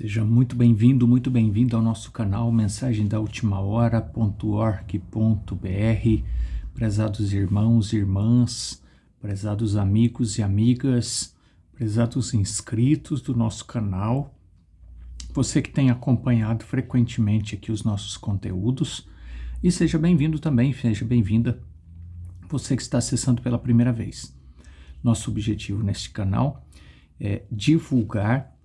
Seja muito bem-vindo ao nosso canal Mensagem da Última Hora.org.br. Prezados irmãos e irmãs, prezados amigos e amigas, prezados inscritos do nosso canal, você que tem acompanhado frequentemente aqui os nossos conteúdos, e seja bem-vindo também, seja bem-vinda você que está acessando pela primeira vez. Nosso objetivo neste canal é divulgar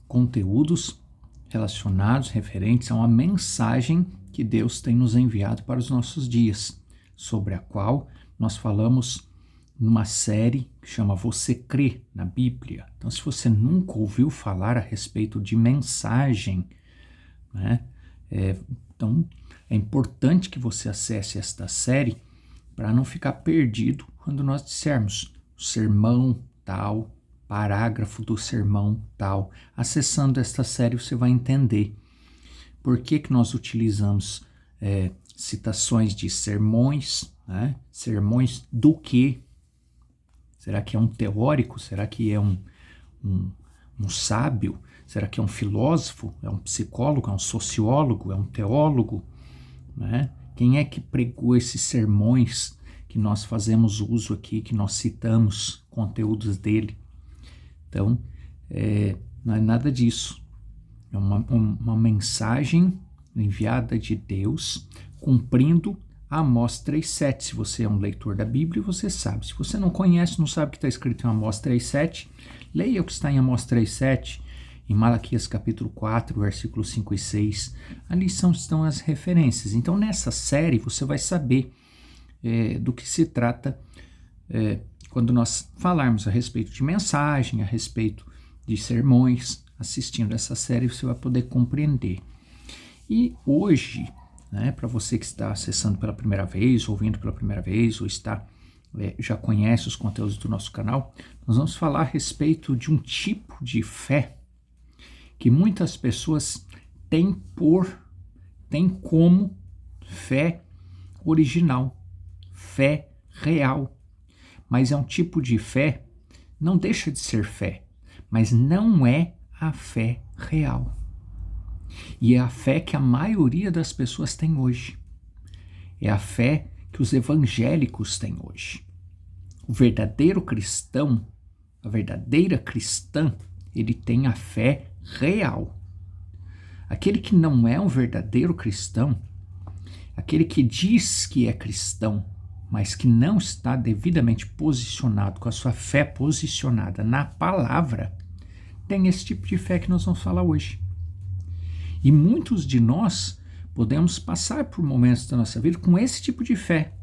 conteúdos relacionados, referentes a uma mensagem que Deus tem nos enviado para os nossos dias, sobre a qual nós falamos numa série que chama Você Crê na Bíblia. Então, se você nunca ouviu falar a respeito de mensagem, né, então é importante que você acesse esta série para não ficar perdido quando nós dissermos sermão tal, parágrafo do sermão tal. Acessando esta série você vai entender por que nós utilizamos citações de sermões, né? Sermões do quê? Será que é um teórico? Será que é um sábio? Será que é um filósofo? É um psicólogo? É um sociólogo? É um teólogo? Né? Quem é que pregou esses sermões que nós fazemos uso aqui, que nós citamos conteúdos dele? Então, não é nada disso. É uma mensagem enviada de Deus, cumprindo Amós 3,7. Se você é um leitor da Bíblia, você sabe. Se você não conhece, não sabe o que está escrito em Amós 3,7, leia o que está em Amós 3,7, em Malaquias capítulo 4, versículos 5 e 6. Ali estão as referências. Então, nessa série, você vai saber do que se trata quando nós falarmos a respeito de mensagem, a respeito de sermões. Assistindo essa série você vai poder compreender. E hoje, né, para você que está acessando pela primeira vez, ouvindo pela primeira vez, ou já conhece os conteúdos do nosso canal, nós vamos falar a respeito de um tipo de fé que muitas pessoas têm como fé original, fé real. Mas é um tipo de fé, não deixa de ser fé, mas não é a fé real. E é a fé que a maioria das pessoas tem hoje. É a fé que os evangélicos têm hoje. O verdadeiro cristão, a verdadeira cristã, ele tem a fé real. Aquele que não é um verdadeiro cristão, aquele que diz que é cristão, mas que não está devidamente posicionado, com a sua fé posicionada na palavra, tem esse tipo de fé que nós vamos falar hoje. E muitos de nós podemos passar por momentos da nossa vida com esse tipo de fé,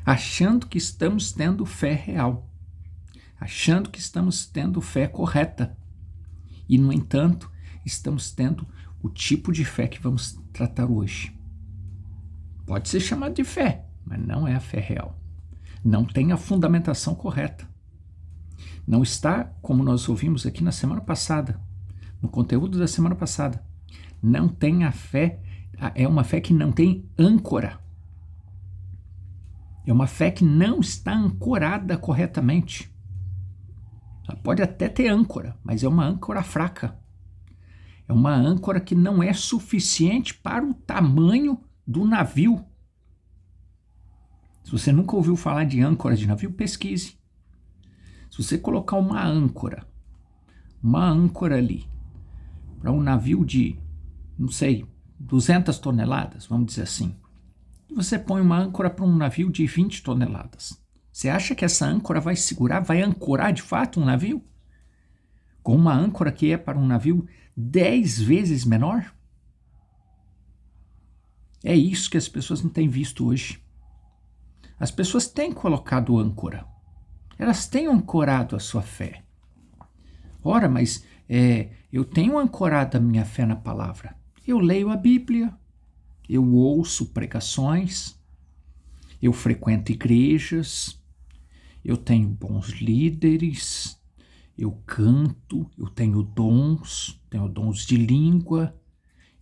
achando que estamos tendo fé real, achando que estamos tendo fé correta. E, no entanto, estamos tendo o tipo de fé que vamos tratar hoje. Pode ser chamado de fé, mas não é a fé real. Não tem a fundamentação correta. Não está, como nós ouvimos aqui na semana passada, no conteúdo da semana passada, não tem a fé, é uma fé que não tem âncora. É uma fé que não está ancorada corretamente. Ela pode até ter âncora, mas é uma âncora fraca. É uma âncora que não é suficiente para o tamanho do navio. Se você nunca ouviu falar de âncora de navio, pesquise. Se você colocar uma âncora ali, para um navio de, 200 toneladas, vamos dizer assim, e você põe uma âncora para um navio de 20 toneladas, você acha que essa âncora vai segurar, vai ancorar de fato um navio? Com uma âncora que é para um navio 10 vezes menor? É isso que as pessoas não têm visto hoje. As pessoas têm colocado âncora. Elas têm ancorado a sua fé. Ora, mas eu tenho ancorado a minha fé na palavra. Eu leio a Bíblia, eu ouço pregações, eu frequento igrejas, eu tenho bons líderes, eu canto, eu tenho dons de língua,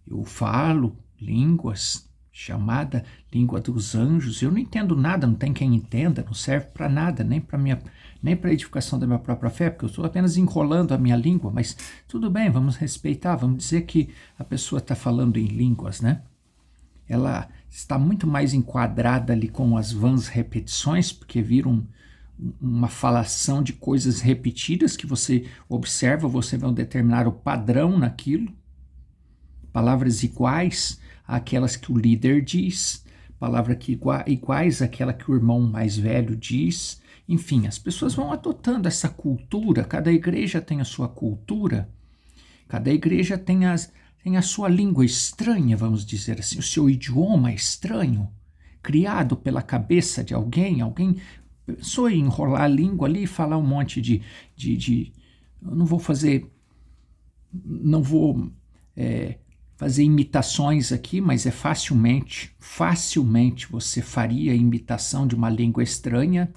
eu falo línguas chamada língua dos anjos. Eu não entendo nada, não tem quem entenda, não serve para nada, nem para a edificação da minha própria fé, porque eu estou apenas enrolando a minha língua, mas tudo bem, vamos respeitar, vamos dizer que a pessoa está falando em línguas, né? Ela está muito mais enquadrada ali com as vãs repetições, porque vira uma falação de coisas repetidas que você observa, você vai determinar o padrão naquilo, palavras iguais àquelas que o líder diz, palavras iguais àquela que o irmão mais velho diz. Enfim, as pessoas vão adotando essa cultura, cada igreja tem a sua cultura, cada igreja tem a sua língua estranha, vamos dizer assim, o seu idioma estranho, criado pela cabeça de alguém pensou em enrolar a língua ali e falar um monte de eu não vou fazer imitações aqui, mas facilmente você faria a imitação de uma língua estranha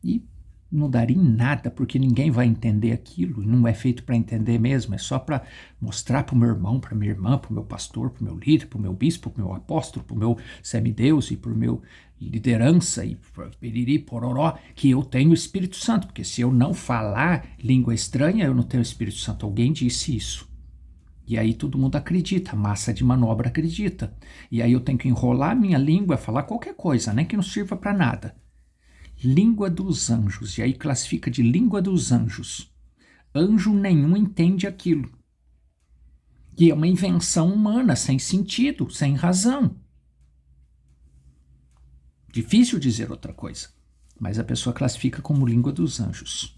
e não daria em nada, porque ninguém vai entender aquilo, não é feito para entender mesmo, é só para mostrar para o meu irmão, para minha irmã, para o meu pastor, para o meu líder, para o meu bispo, para o meu apóstolo, para o meu semideus e para o meu liderança e piriri, pororó, que eu tenho o Espírito Santo, porque se eu não falar língua estranha, eu não tenho o Espírito Santo. Alguém disse isso. E aí todo mundo acredita, a massa de manobra acredita. E aí eu tenho que enrolar a minha língua, falar qualquer coisa, nem que não sirva para nada. Língua dos anjos, e aí classifica de língua dos anjos. Anjo nenhum entende aquilo. Que é uma invenção humana, sem sentido, sem razão. Difícil dizer outra coisa, mas a pessoa classifica como língua dos anjos.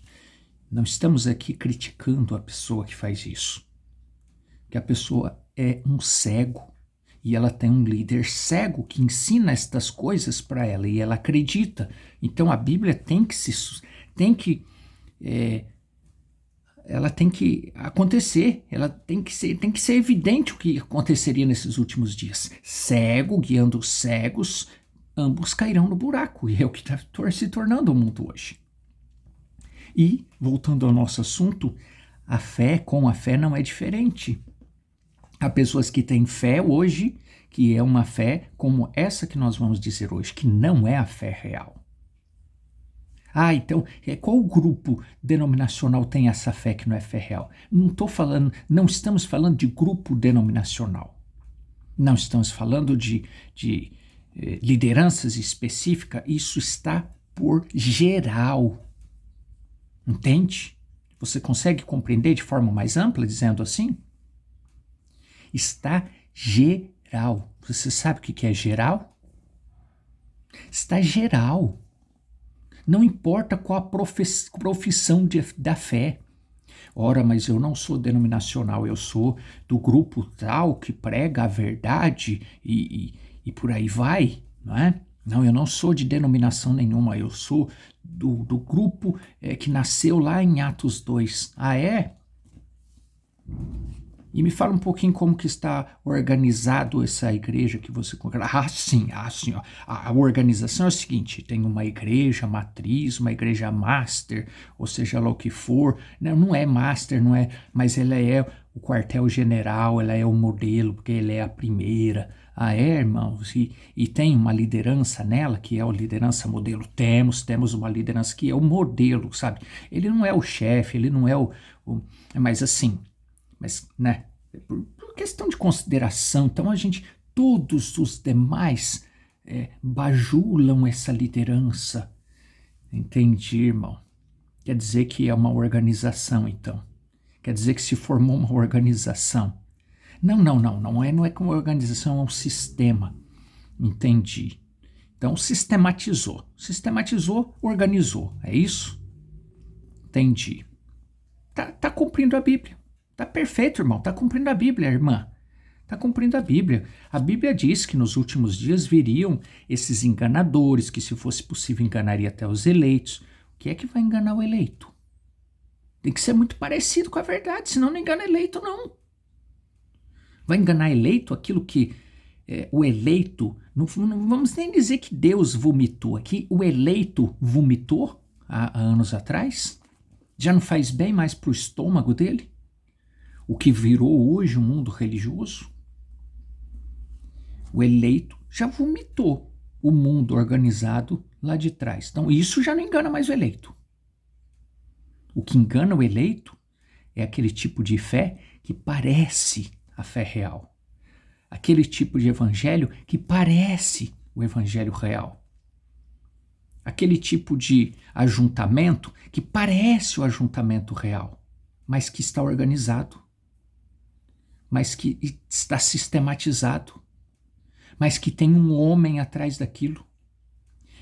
Não estamos aqui criticando a pessoa que faz isso. Que a pessoa é um cego e ela tem um líder cego que ensina estas coisas para ela e ela acredita. Então a Bíblia ela tem que acontecer, ela tem que ser evidente o que aconteceria nesses últimos dias. Cego guiando os cegos, ambos cairão no buraco, e é o que está se tornando o mundo hoje. E, voltando ao nosso assunto, com a fé não é diferente. Há pessoas que têm fé hoje, que é uma fé como essa que nós vamos dizer hoje, que não é a fé real. Então, qual grupo denominacional tem essa fé que não é fé real? Não estamos falando de grupo denominacional. Não estamos falando de lideranças específicas, isso está por geral. Entende? Você consegue compreender de forma mais ampla, dizendo assim? Está geral. Você sabe o que é geral? Está geral. Não importa qual a profissão da fé. Ora, mas eu não sou denominacional, eu sou do grupo tal que prega a verdade e por aí vai, não é? Não, eu não sou de denominação nenhuma, eu sou do grupo que nasceu lá em Atos 2. Ah, é? E me fala um pouquinho como que está organizado essa igreja que você... sim. Ó. A organização é o seguinte, tem uma igreja matriz, uma igreja master, ou seja lá o que for. Não é master, não é, mas ela é o quartel-general, ela é o modelo, porque ela é a primeira. Irmãos, e tem uma liderança nela, que é a liderança modelo. Temos uma liderança que é o modelo, sabe? Ele não é o chefe, ele não é mas assim... Mas, né, por questão de consideração, então todos os demais bajulam essa liderança. Entendi, irmão? Quer dizer que é uma organização, então. Quer dizer que se formou uma organização. Não é uma organização, é um sistema. Entendi. Então, sistematizou, organizou, é isso? Entendi. Tá cumprindo a Bíblia. Tá perfeito, irmão. Tá cumprindo a Bíblia, irmã. Tá cumprindo a Bíblia. A Bíblia diz que nos últimos dias viriam esses enganadores, que se fosse possível enganaria até os eleitos. O que é que vai enganar o eleito? Tem que ser muito parecido com a verdade, senão não engana eleito, não. Vai enganar eleito aquilo que o eleito... Não vamos nem dizer que Deus vomitou aqui. O eleito vomitou há anos atrás. Já não faz bem mais para o estômago dele. O que virou hoje um mundo religioso. O eleito já vomitou o mundo organizado lá de trás. Então isso já não engana mais o eleito. O que engana o eleito é aquele tipo de fé que parece a fé real. Aquele tipo de evangelho que parece o evangelho real. Aquele tipo de ajuntamento que parece o ajuntamento real, mas que está organizado, mas que está sistematizado, mas que tem um homem atrás daquilo,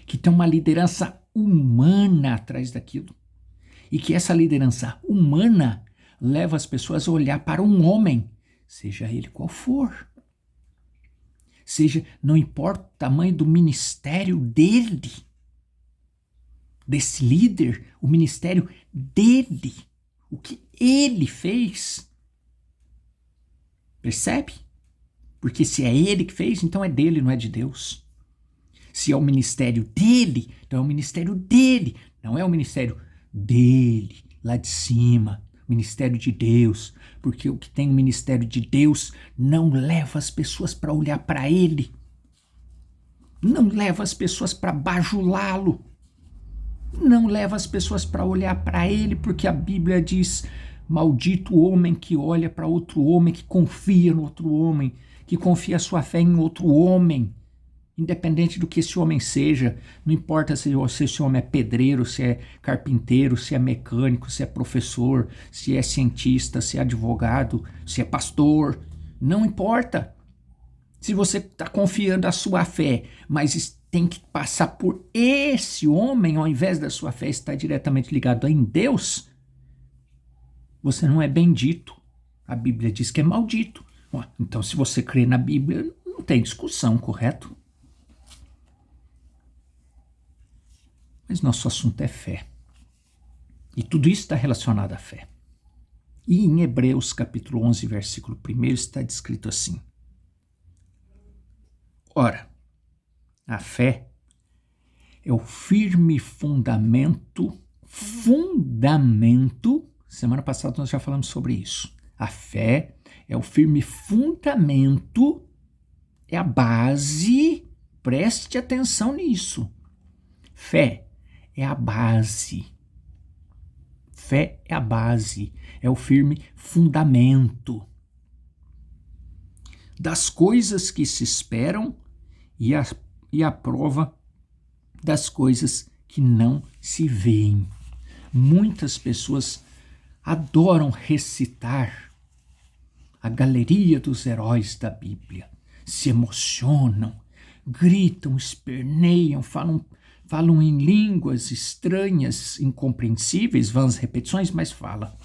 que tem uma liderança humana atrás daquilo, e que essa liderança humana leva as pessoas a olhar para um homem, seja ele qual for. Seja, não importa o tamanho do ministério dele, desse líder, o ministério dele, o que ele fez. Percebe? Porque se é ele que fez, então é dele, não é de Deus. Se é o ministério dele, então é o ministério dele, não é o ministério dele, lá de cima, ministério de Deus, porque o que tem o ministério de Deus não leva as pessoas para olhar para ele, não leva as pessoas para bajulá-lo, não leva as pessoas para olhar para ele, porque a Bíblia diz: maldito o homem que olha para outro homem, que confia no outro homem, que confia a sua fé em outro homem. Independente do que esse homem seja, não importa se esse homem é pedreiro, se é carpinteiro, se é mecânico, se é professor, se é cientista, se é advogado, se é pastor, não importa. Se você está confiando a sua fé, mas tem que passar por esse homem, ao invés da sua fé estar diretamente ligada em Deus, você não é bendito. A Bíblia diz que é maldito. Então, se você crê na Bíblia, não tem discussão, correto? Mas nosso assunto é fé. E tudo isso está relacionado à fé. E em Hebreus capítulo 11, versículo 1, está descrito assim: ora, a fé é o firme fundamento, semana passada nós já falamos sobre isso. A fé é o firme fundamento, é a base, preste atenção nisso. Fé é a base. Fé é a base, é o firme fundamento das coisas que se esperam e a prova das coisas que não se veem. Muitas pessoas adoram recitar a galeria dos heróis da Bíblia, se emocionam, gritam, esperneiam, falam em línguas estranhas, incompreensíveis, vãs repetições, mas fala.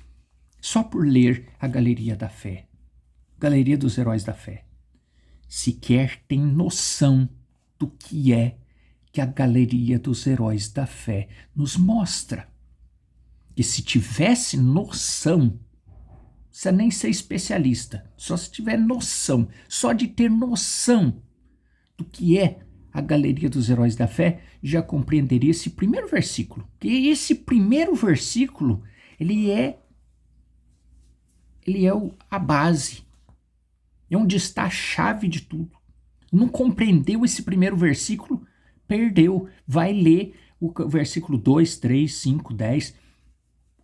Só por ler a galeria da fé, galeria dos heróis da fé. Sequer tem noção do que é que a galeria dos heróis da fé nos mostra. E se tivesse noção, não precisa nem ser especialista, só se tiver noção, só de ter noção do que é a galeria dos heróis da fé, já compreenderia esse primeiro versículo. E esse primeiro versículo, ele é a base, é onde está a chave de tudo. Não compreendeu esse primeiro versículo, perdeu. Vai ler o versículo 2, 3, 5, 10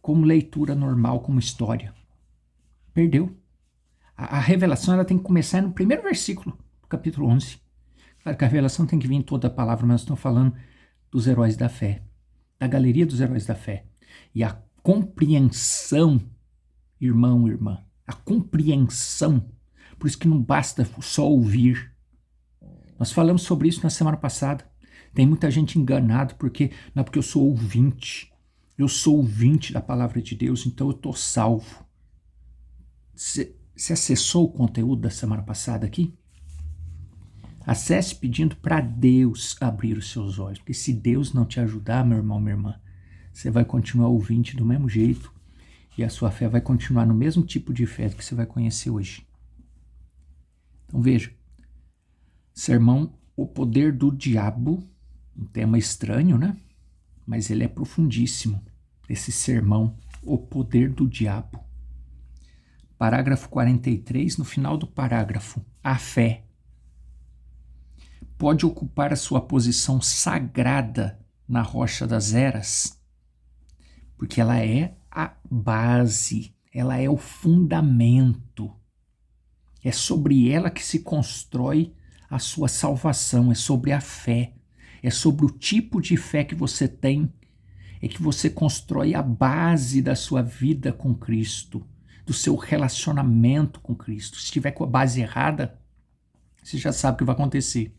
como leitura normal, como história. Perdeu. A revelação ela tem que começar no primeiro versículo do capítulo 11. Claro que a revelação tem que vir em toda a palavra, mas estou falando dos heróis da fé, da galeria dos heróis da fé. E a compreensão, irmão, irmã, a compreensão, por isso que não basta só ouvir. Nós falamos sobre isso na semana passada. Tem muita gente enganado porque eu sou ouvinte. Eu sou ouvinte da palavra de Deus, então eu estou salvo. Você acessou o conteúdo da semana passada aqui? Acesse pedindo para Deus abrir os seus olhos, porque se Deus não te ajudar, meu irmão, minha irmã, você vai continuar ouvinte do mesmo jeito e a sua fé vai continuar no mesmo tipo de fé que você vai conhecer hoje. Então veja, sermão O Poder do Diabo, um tema estranho, né? Mas ele é profundíssimo, esse sermão O Poder do Diabo. Parágrafo 43, no final do parágrafo, a fé. pode ocupar a sua posição sagrada na rocha das eras? Porque ela é a base, ela é o fundamento. É sobre ela que se constrói a sua salvação, é sobre a fé, é sobre o tipo de fé que você tem, é que você constrói a base da sua vida com Cristo, do seu relacionamento com Cristo. Se estiver com a base errada, você já sabe o que vai acontecer.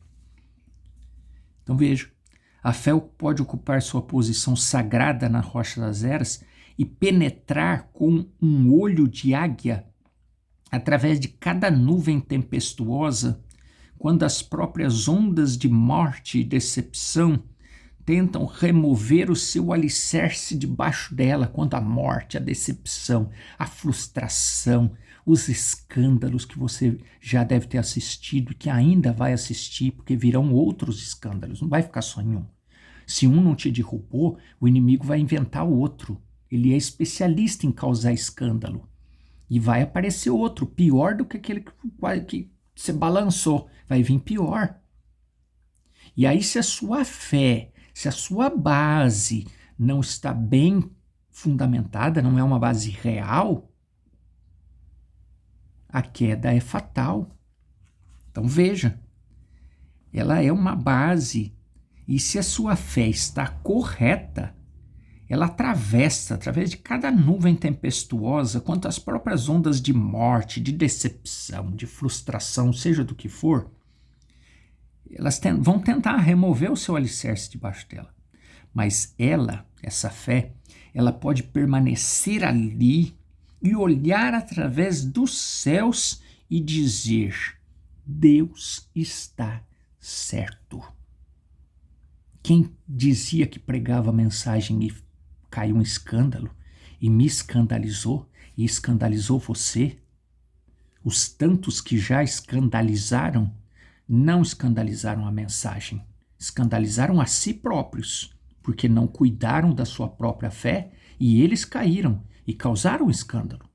Então veja, a fé pode ocupar sua posição sagrada na rocha das eras e penetrar com um olho de águia através de cada nuvem tempestuosa, quando as próprias ondas de morte e decepção tentam remover o seu alicerce debaixo dela, quando a morte, a decepção, a frustração, os escândalos que você já deve ter assistido e que ainda vai assistir, porque virão outros escândalos, não vai ficar só em um. Se um não te derrubou, o inimigo vai inventar outro. Ele é especialista em causar escândalo. E vai aparecer outro, pior do que aquele que você balançou. Vai vir pior. E aí, se a sua fé, se a sua base não está bem fundamentada, não é uma base real, a queda é fatal. Então veja, ela é uma base, e se a sua fé está correta, ela atravessa, através de cada nuvem tempestuosa, quanto as próprias ondas de morte, de decepção, de frustração, seja do que for, elas vão tentar remover o seu alicerce debaixo dela. Mas essa fé, ela pode permanecer ali e olhar através dos céus e dizer: Deus está certo. Quem dizia que pregava a mensagem e caiu um escândalo e me escandalizou e escandalizou você, os tantos que já escandalizaram não escandalizaram a mensagem, escandalizaram a si próprios, porque não cuidaram da sua própria fé e eles caíram e causaram escândalo.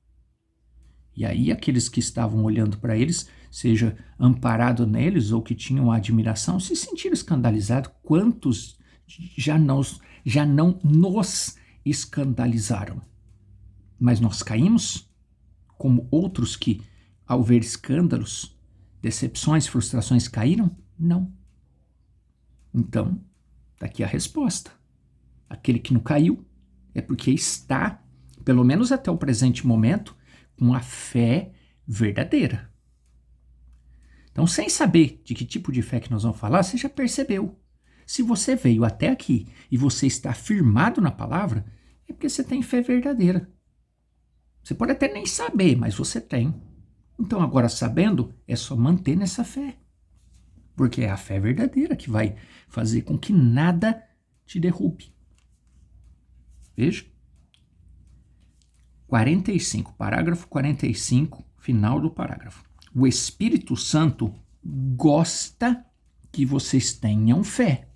E aí aqueles que estavam olhando para eles, seja amparado neles ou que tinham admiração, se sentiram escandalizados. Quantos já não nos escandalizaram? Mas nós caímos, como outros que, ao ver escândalos, decepções, frustrações, caíram? Não. Então, está aqui a resposta. Aquele que não caiu é porque está, pelo menos até o presente momento, com a fé verdadeira. Então, sem saber de que tipo de fé que nós vamos falar, você já percebeu. Se você veio até aqui e você está firmado na palavra, é porque você tem fé verdadeira. Você pode até nem saber, mas você tem. Então, agora sabendo, é só manter nessa fé. Porque é a fé verdadeira que vai fazer com que nada te derrube. Veja. 45, parágrafo 45, final do parágrafo. O Espírito Santo gosta que vocês tenham fé.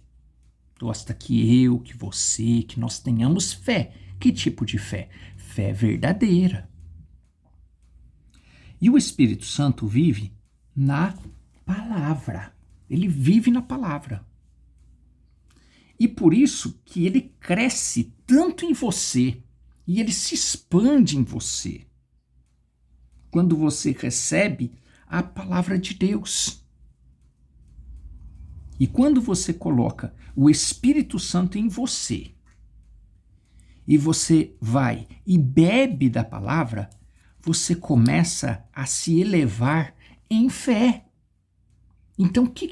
Gosta que eu, que você, que nós tenhamos fé. Que tipo de fé? Fé verdadeira. E o Espírito Santo vive na palavra. Ele vive na palavra. E por isso que ele cresce tanto em você e ele se expande em você quando você recebe a palavra de Deus. E quando você coloca o Espírito Santo em você, e você vai e bebe da palavra, você começa a se elevar em fé. Então, o que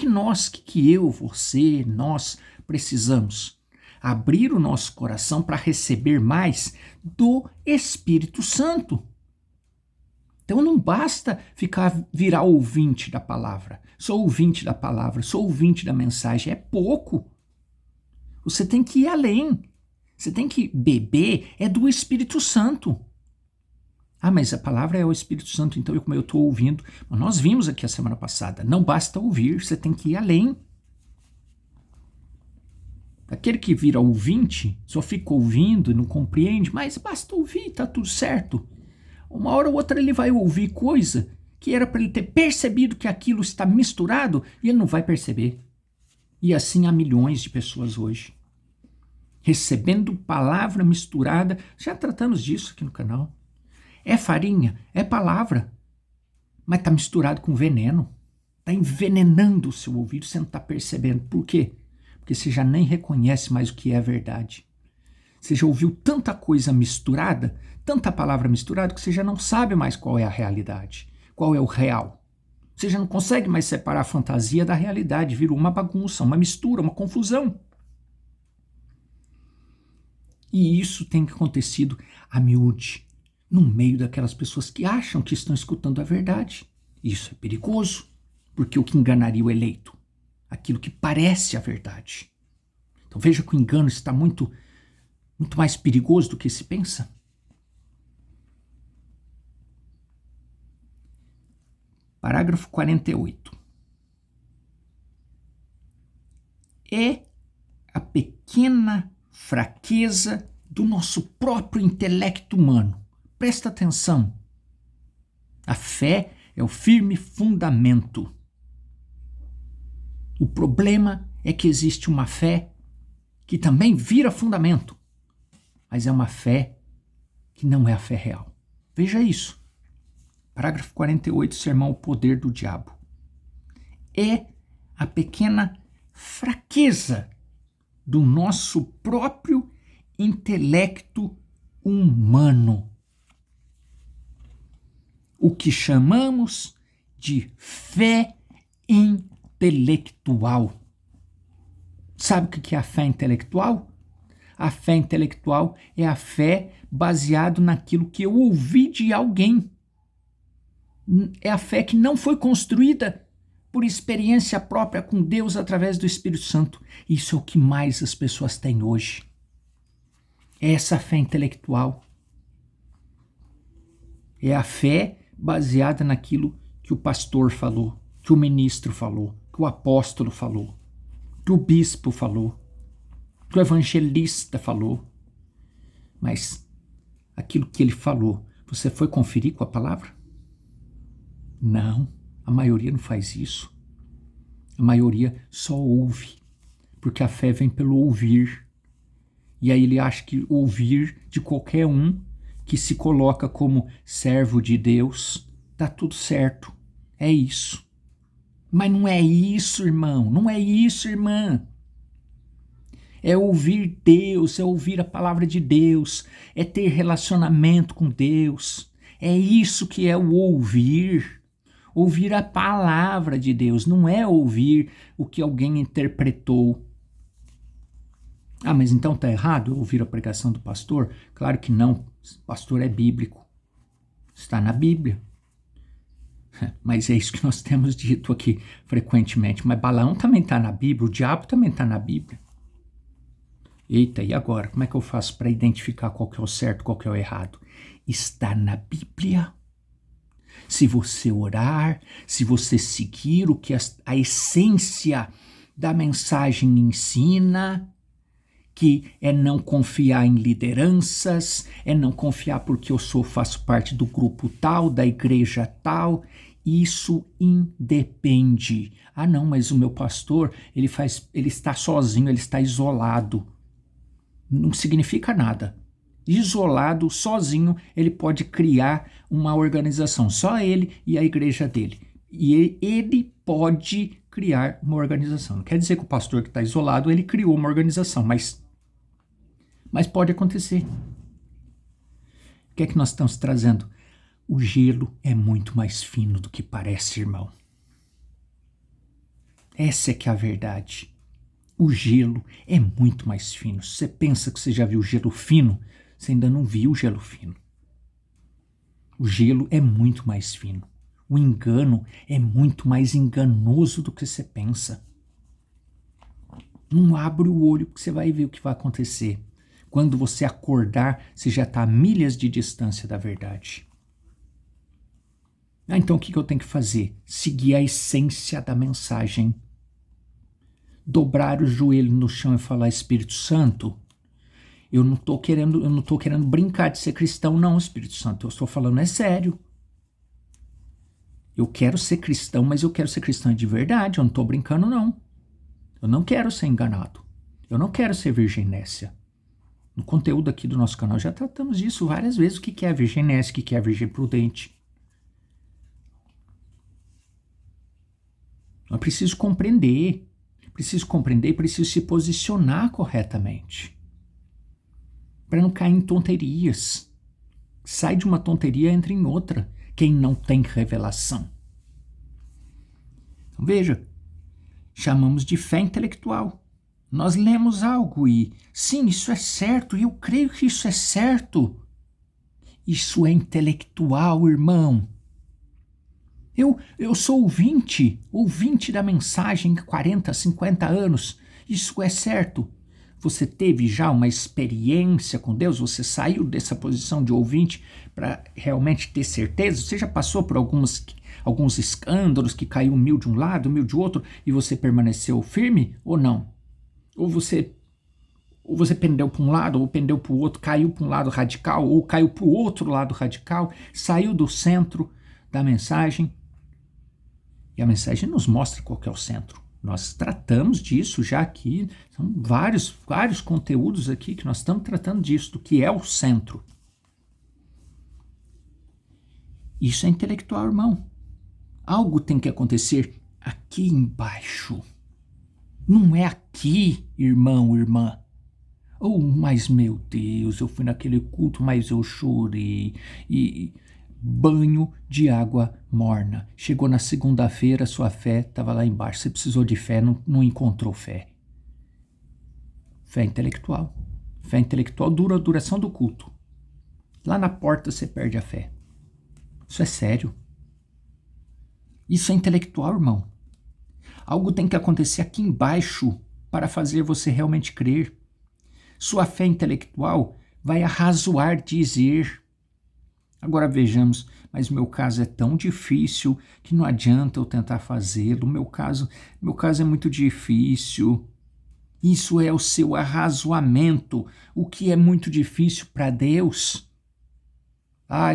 eu, você, nós precisamos? Abrir o nosso coração para receber mais do Espírito Santo. Então não basta virar ouvinte da palavra. Sou ouvinte da palavra, sou ouvinte da mensagem. É pouco. Você tem que ir além. Você tem que beber do Espírito Santo. Ah, mas a palavra é o Espírito Santo, então como eu estou ouvindo. Mas nós vimos aqui a semana passada, não basta ouvir, você tem que ir além. Aquele que vira ouvinte, só fica ouvindo e não compreende, mas basta ouvir, está tudo certo. Uma hora ou outra ele vai ouvir coisa que era para ele ter percebido que aquilo está misturado e ele não vai perceber. E assim há milhões de pessoas hoje, recebendo palavra misturada. Já tratamos disso aqui no canal. É farinha, é palavra, mas está misturado com veneno. Está envenenando o seu ouvido, você não está percebendo. Por quê? Porque você já nem reconhece mais o que é a verdade. Você já ouviu tanta coisa misturada, tanta palavra misturada, que você já não sabe mais qual é a realidade, qual é o real. Você já não consegue mais separar a fantasia da realidade, virou uma bagunça, uma mistura, uma confusão. E isso tem acontecido a miúde, no meio daquelas pessoas que acham que estão escutando a verdade. Isso é perigoso, porque o que enganaria o eleito? Aquilo que parece a verdade. Então veja que o engano está muito mais perigoso do que se pensa. Parágrafo 48. É a pequena fraqueza do nosso próprio intelecto humano. Presta atenção. A fé é o firme fundamento. O problema é que existe uma fé que também vira fundamento, mas é uma fé que não é a fé real. Veja isso. Parágrafo 48, sermão O Poder do Diabo. É a pequena fraqueza do nosso próprio intelecto humano. O que chamamos de fé intelectual. Sabe o que é a fé intelectual? A fé intelectual é a fé baseada naquilo que eu ouvi de alguém. É a fé que não foi construída por experiência própria com Deus através do Espírito Santo. Isso é o que mais as pessoas têm hoje. É essa fé intelectual. É a fé baseada naquilo que o pastor falou, que o ministro falou, que o apóstolo falou, que o bispo falou, que o evangelista falou. Mas aquilo que ele falou, você foi conferir com a palavra? Não, a maioria não faz isso. A maioria só ouve, porque a fé vem pelo ouvir. E aí ele acha que ouvir de qualquer um que se coloca como servo de Deus, tá tudo certo. É isso. Mas não é isso, irmão. Não é isso, irmã. É ouvir Deus, é ouvir a palavra de Deus, é ter relacionamento com Deus. É isso que é o ouvir. Ouvir a palavra de Deus, não é ouvir o que alguém interpretou. Ah, mas então está errado eu ouvir a pregação do pastor? Claro que não, o pastor é bíblico, está na Bíblia. Mas é isso que nós temos dito aqui frequentemente. Mas Balaão também está na Bíblia, o diabo também está na Bíblia. Eita, e agora? Como é que eu faço para identificar qual que é o certo, qual que é o errado? Está na Bíblia. Se você orar, se você seguir o que a essência da mensagem ensina, que é não confiar em lideranças, é não confiar porque eu faço parte do grupo tal, da igreja tal, isso independe. Ah, não, mas o meu pastor, ele está sozinho, ele está isolado. Não significa nada. Isolado, sozinho, ele pode criar uma organização, só ele e a igreja dele. E ele pode criar uma organização. Não quer dizer que o pastor que está isolado, ele criou uma organização, mas pode acontecer. O que é que nós estamos trazendo? O gelo é muito mais fino do que parece, irmão. Essa é que é a verdade. O gelo é muito mais fino. Se você pensa que você já viu gelo fino, você ainda não viu o gelo fino. O gelo é muito mais fino. O engano é muito mais enganoso do que você pensa. Não abre o olho porque você vai ver o que vai acontecer. Quando você acordar, você já está a milhas de distância da verdade. Então o que eu tenho que fazer? Seguir a essência da mensagem. Dobrar o joelho no chão e falar: Espírito Santo, eu não estou querendo brincar de ser cristão, não, Espírito Santo. Eu estou falando é sério. Eu quero ser cristão, mas eu quero ser cristão de verdade. Eu não estou brincando, não. Eu não quero ser enganado. Eu não quero ser virginécia. No conteúdo aqui do nosso canal já tratamos disso várias vezes. O que é a virginécia, o que é a virgem prudente. Eu preciso compreender e preciso se posicionar corretamente. Para não cair em tonterias. Sai de uma tonteria e entra em outra. Quem não tem revelação. Então, veja, chamamos de fé intelectual. Nós lemos algo e, sim, isso é certo, e eu creio que isso é certo. Isso é intelectual, irmão. Eu sou ouvinte da mensagem há 40, 50 anos. Isso é certo. Você teve já uma experiência com Deus? Você saiu dessa posição de ouvinte para realmente ter certeza? Você já passou por alguns escândalos que caiu 1000 de um lado, 1000 de outro e você permaneceu firme ou não? Ou você pendeu para um lado ou pendeu para o outro, caiu para um lado radical ou caiu para o outro lado radical, saiu do centro da mensagem. E a mensagem nos mostra qual que é o centro. Nós tratamos disso já aqui, são vários conteúdos aqui que nós estamos tratando disso, do que é o centro. Isso é intelectual, irmão. Algo tem que acontecer aqui embaixo. Não é aqui, irmão, irmã. Oh, mas meu Deus, eu fui naquele culto, mas eu chorei. E banho de água morna. Chegou na segunda-feira, sua fé estava lá embaixo. Você precisou de fé, não encontrou fé. Fé intelectual. Fé intelectual dura a duração do culto. Lá na porta você perde a fé. Isso é sério. Isso é intelectual, irmão. Algo tem que acontecer aqui embaixo para fazer você realmente crer. Sua fé intelectual vai arrazoar dizer. Agora vejamos, mas meu caso é tão difícil que não adianta eu tentar fazê-lo. Meu caso é muito difícil. Isso é o seu arrazoamento, o que é muito difícil para Deus.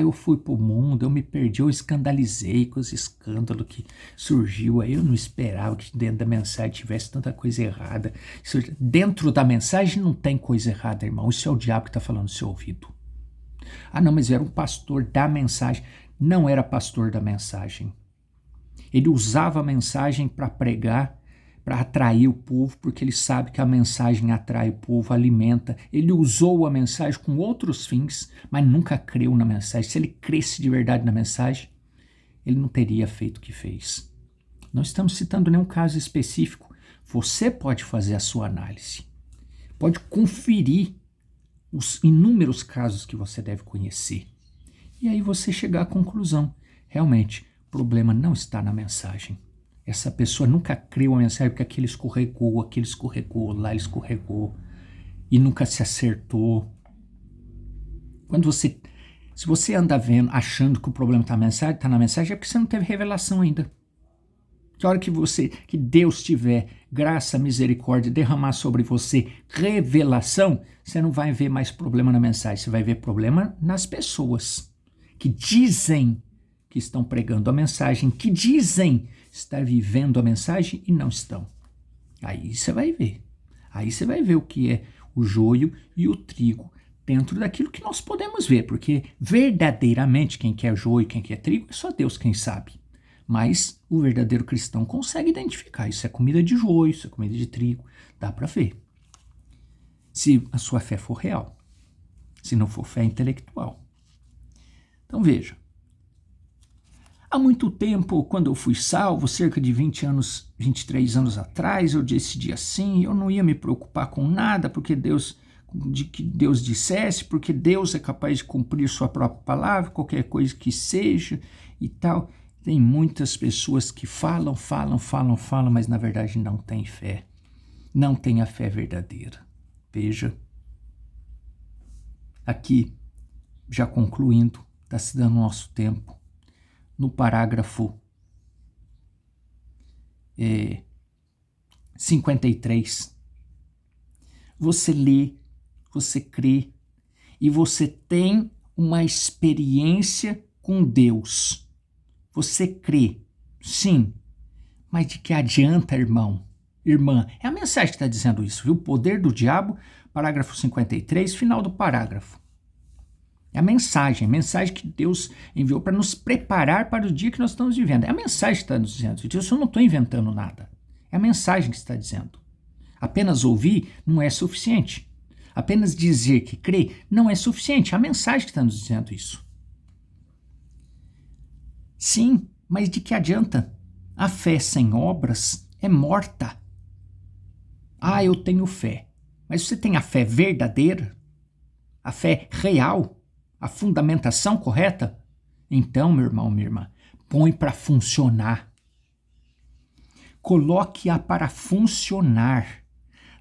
Eu fui pro mundo, eu me perdi, eu escandalizei com os escândalos que surgiu aí. Eu não esperava que dentro da mensagem tivesse tanta coisa errada. Dentro da mensagem não tem coisa errada, irmão. Isso é o diabo que está falando no seu ouvido. Não, mas era um pastor da mensagem. Não era pastor da mensagem. Ele usava a mensagem para pregar, para atrair o povo, porque ele sabe que a mensagem atrai o povo, alimenta. Ele usou a mensagem com outros fins, mas nunca creu na mensagem. Se ele cresce de verdade na mensagem, ele não teria feito o que fez. Não estamos citando nenhum caso específico. Você pode fazer a sua análise. Pode conferir os inúmeros casos que você deve conhecer. E aí você chegar à conclusão. Realmente, o problema não está na mensagem. Essa pessoa nunca creu a mensagem porque aquele escorregou, lá ele escorregou e nunca se acertou. Se você anda achando que o problema está na mensagem, é porque você não teve revelação ainda. Que hora que Deus tiver graça, misericórdia, derramar sobre você revelação, você não vai ver mais problema na mensagem, você vai ver problema nas pessoas que dizem que estão pregando a mensagem, que dizem estar vivendo a mensagem e não estão. Aí você vai ver. Aí você vai ver o que é o joio e o trigo dentro daquilo que nós podemos ver, porque verdadeiramente quem quer joio e quem quer trigo é só Deus quem sabe. Mas o verdadeiro cristão consegue identificar. Isso é comida de joio, isso é comida de trigo. Dá para ver. Se a sua fé for real. Se não for fé intelectual. Então veja. Há muito tempo, quando eu fui salvo, cerca de 23 anos atrás, eu decidi assim, eu não ia me preocupar com nada, porque que Deus dissesse, porque Deus é capaz de cumprir sua própria palavra, qualquer coisa que seja e tal. Tem muitas pessoas que falam, mas na verdade não têm fé. Não têm a fé verdadeira. Veja. Aqui, já concluindo, está se dando nosso tempo. No parágrafo 53, você lê, você crê e você tem uma experiência com Deus. Você crê, sim, mas de que adianta, irmão? irmã. É a mensagem que está dizendo isso, viu? Poder do diabo, parágrafo 53, final do parágrafo. É a mensagem que Deus enviou para nos preparar para o dia que nós estamos vivendo. É a mensagem que está nos dizendo isso. Eu não estou inventando nada. É a mensagem que está dizendo. Apenas ouvir não é suficiente. Apenas dizer que crê não é suficiente. É a mensagem que está nos dizendo isso. Sim, mas de que adianta? A fé sem obras é morta. Ah, eu tenho fé. Mas você tem a fé verdadeira? A fé real? A fundamentação correta? Então, meu irmão, minha irmã, põe para funcionar. Coloque-a para funcionar.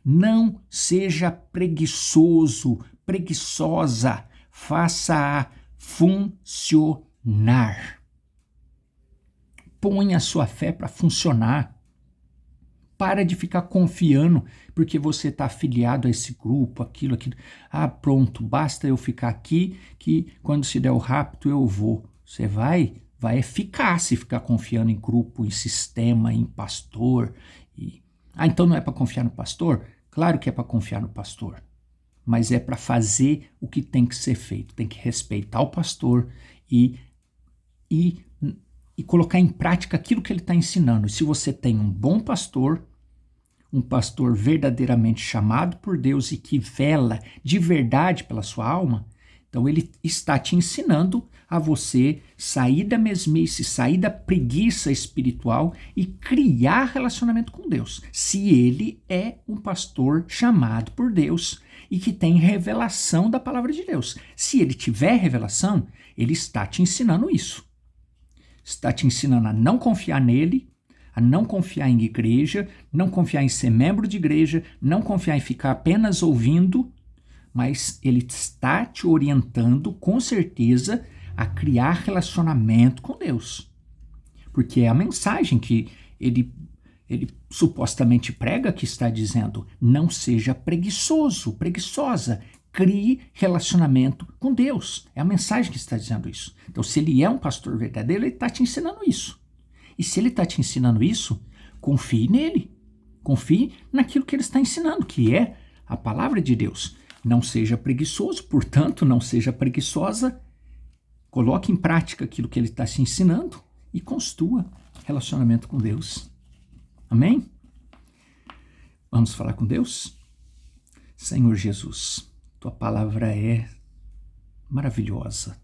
Não seja preguiçoso, preguiçosa. Faça-a funcionar. Põe a sua fé para funcionar. Para de ficar confiando porque você está afiliado a esse grupo, aquilo. Ah, pronto, basta eu ficar aqui que quando se der o rapto eu vou. Você vai ficar se ficar confiando em grupo, em sistema, em pastor. Então não é para confiar no pastor? Claro que é para confiar no pastor. Mas é para fazer o que tem que ser feito. Tem que respeitar o pastor e colocar em prática aquilo que ele está ensinando. E se você tem um bom pastor, um pastor verdadeiramente chamado por Deus e que vela de verdade pela sua alma, então ele está te ensinando a você sair da mesmice, sair da preguiça espiritual e criar relacionamento com Deus. Se ele é um pastor chamado por Deus e que tem revelação da palavra de Deus. Se ele tiver revelação, ele está te ensinando isso. Está te ensinando a não confiar nele, a não confiar em igreja, não confiar em ser membro de igreja, não confiar em ficar apenas ouvindo, mas ele está te orientando, com certeza, a criar relacionamento com Deus. Porque é a mensagem que ele supostamente prega que está dizendo: não seja preguiçoso, preguiçosa, crie relacionamento com Deus. É a mensagem que está dizendo isso. Então, se ele é um pastor verdadeiro, ele está te ensinando isso. E se ele está te ensinando isso, confie nele. Confie naquilo que ele está ensinando, que é a palavra de Deus. Não seja preguiçoso, portanto, não seja preguiçosa. Coloque em prática aquilo que ele está te ensinando e construa relacionamento com Deus. Amém? Vamos falar com Deus? Senhor Jesus, tua palavra é maravilhosa.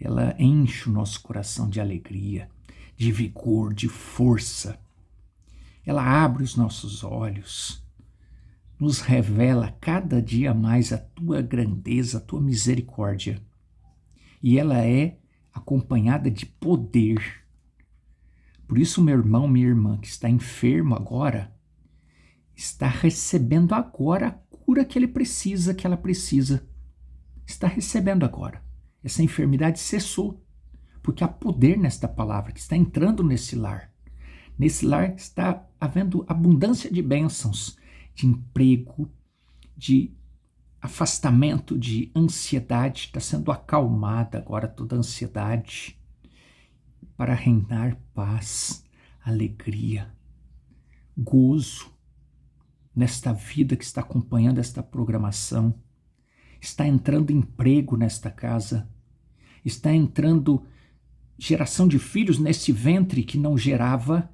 Ela enche o nosso coração de alegria, de vigor, de força. Ela abre os nossos olhos, nos revela cada dia mais a tua grandeza, a tua misericórdia. E ela é acompanhada de poder. Por isso, meu irmão, minha irmã, que está enfermo agora, está recebendo agora a cura que ele precisa, que ela precisa. Está recebendo agora. Essa enfermidade cessou, porque há poder nesta palavra que está entrando nesse lar. Nesse lar está havendo abundância de bênçãos, de emprego, de afastamento, de ansiedade. Está sendo acalmada agora toda a ansiedade para reinar paz, alegria, gozo nesta vida que está acompanhando esta programação. Está entrando emprego nesta casa, está entrando geração de filhos nesse ventre que não gerava,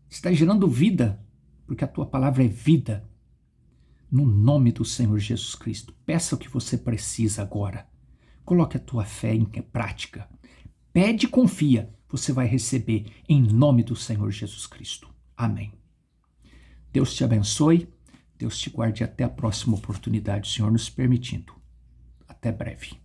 está gerando vida, porque a tua palavra é vida. No nome do Senhor Jesus Cristo, peça o que você precisa agora. Coloque a tua fé em prática. Pede e confia, você vai receber em nome do Senhor Jesus Cristo. Amém. Deus te abençoe, Deus te guarde até a próxima oportunidade, Senhor nos permitindo. Até breve.